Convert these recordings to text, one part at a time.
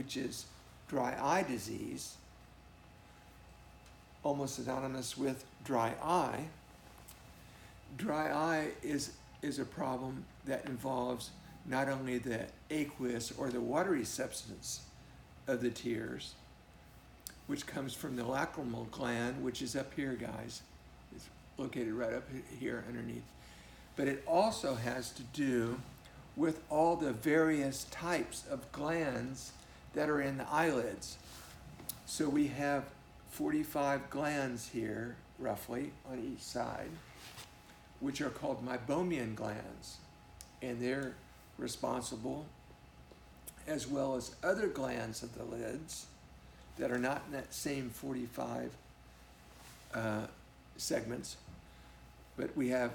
which is dry eye disease, almost synonymous with dry eye. Dry eye is a problem that involves not only the aqueous or the watery substance of the tears, which comes from the lacrimal gland, which is up here, guys. It's located right up here underneath. But it also has to do with all the various types of glands that are in the eyelids. So we have 45 glands here, roughly, on each side, which are called meibomian glands. And they're responsible, as well as other glands of the lids that are not in that same 45 segments, but we have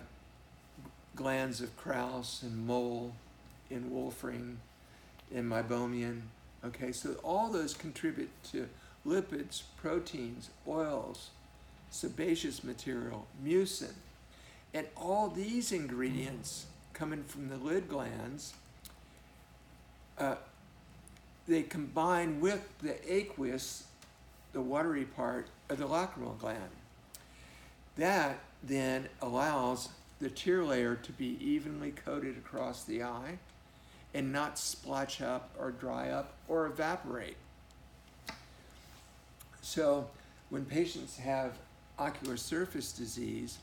glands of Krauss and Mole in Wolfram, in meibomian. Okay, so all those contribute to lipids, proteins, oils, sebaceous material, mucin, and all these ingredients coming from the lid glands, they combine with the aqueous, the watery part of the lacrimal gland. That then allows the tear layer to be evenly coated across the eye and not splotch up or dry up or evaporate. So when patients have ocular surface disease,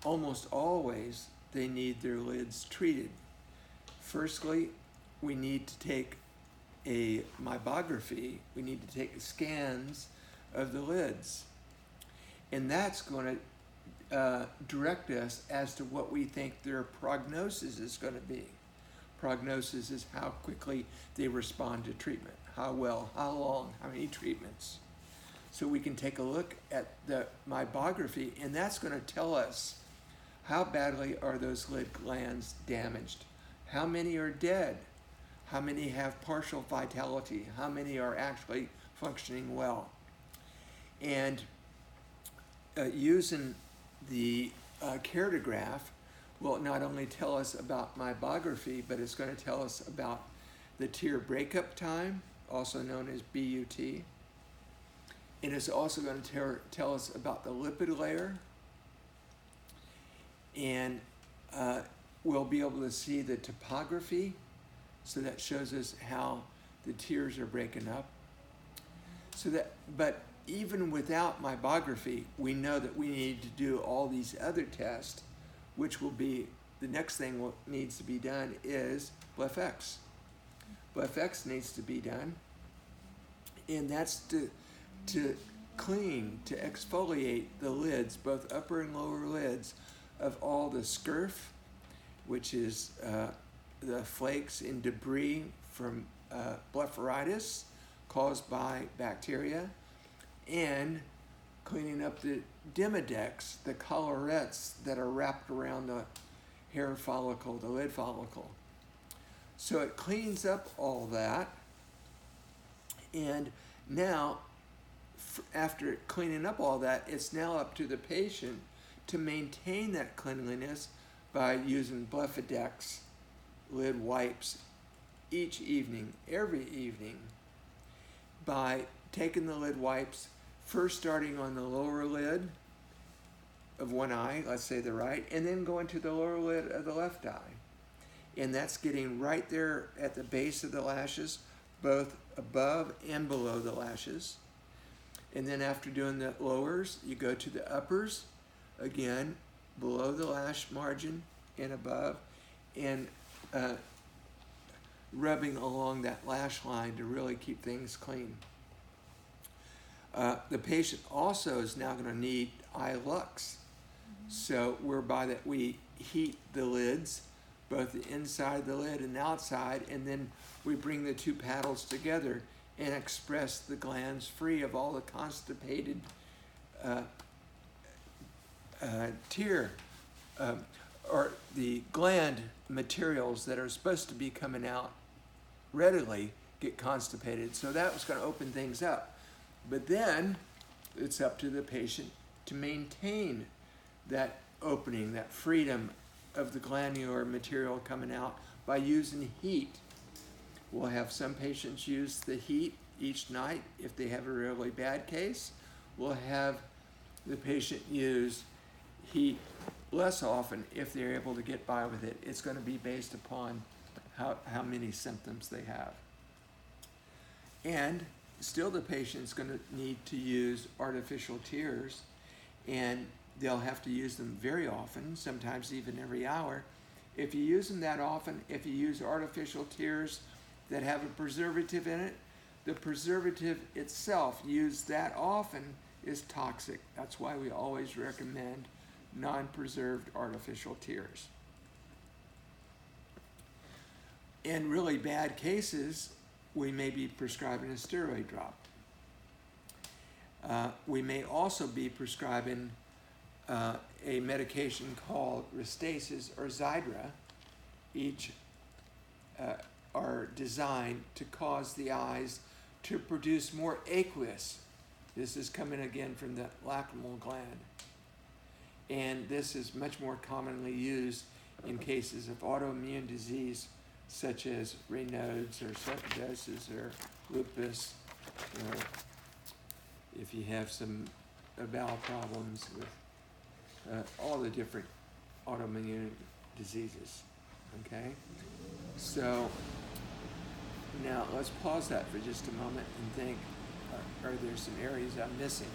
almost always they need their lids treated. Firstly, we need to take a meibography. We need to take scans of the lids. And that's going to direct us as to what we think their prognosis is going to be. Prognosis is how quickly they respond to treatment, how well, how long, how many treatments. So we can take a look at the meibography, and that's going to tell us how badly are those lid glands damaged, how many are dead, how many have partial vitality, how many are actually functioning well. And using the keratograph will not only tell us about meibography, but it's going to tell us about the tear breakup time, also known as BUT. And it's also going to tell us about the lipid layer. And we'll be able to see the topography, so that shows us how the tears are breaking up. So that, but even without meibography, we know that we need to do all these other tests, which will be, the next thing what needs to be done is BLEFX. BLEFX needs to be done, and that's to clean, to exfoliate the lids, both upper and lower lids, of all the scurf, which is the flakes and debris from blepharitis caused by bacteria, and cleaning up the demodex, the collarettes that are wrapped around the hair follicle, the lid follicle. So it cleans up all that, and now after cleaning up all that, it's now up to the patient to maintain that cleanliness by using Blefadex lid wipes each evening, every evening, by taking the lid wipes, first starting on the lower lid of one eye, let's say the right, and then going to the lower lid of the left eye. And that's getting right there at the base of the lashes, both above and below the lashes. And then after doing the lowers, you go to the uppers, again, below the lash margin and above, and rubbing along that lash line to really keep things clean. The patient also is now going to need eye lux, so whereby that we heat the lids, both the inside of the lid and outside, and then we bring the two paddles together and express the glands free of all the constipated tear or the gland materials that are supposed to be coming out readily get constipated. So that was going to open things up. But then it's up to the patient to maintain that opening, that freedom of the glandular material coming out by using heat. We'll have some patients use the heat each night. If they have a really bad case, we'll have the patient use heat less often if they're able to get by with it. It's going to be based upon how many symptoms they have. And still the patient's going to need to use artificial tears, and they'll have to use them very often, sometimes even every hour. If you use them that often, if you use artificial tears that have a preservative in it, the preservative itself used that often is toxic. That's why we always recommend non-preserved artificial tears. In really bad cases, we may be prescribing a steroid drop. We may also be prescribing a medication called Restasis or Xiidra. Each are designed to cause the eyes to produce more aqueous. This is coming again from the lacrimal gland. And this is much more commonly used in cases of autoimmune disease such as Raynaud's or sarcoidosis or lupus, or if you have some bowel problems with all the different autoimmune diseases, okay? So now let's pause that for just a moment and think, are there some areas I'm missing?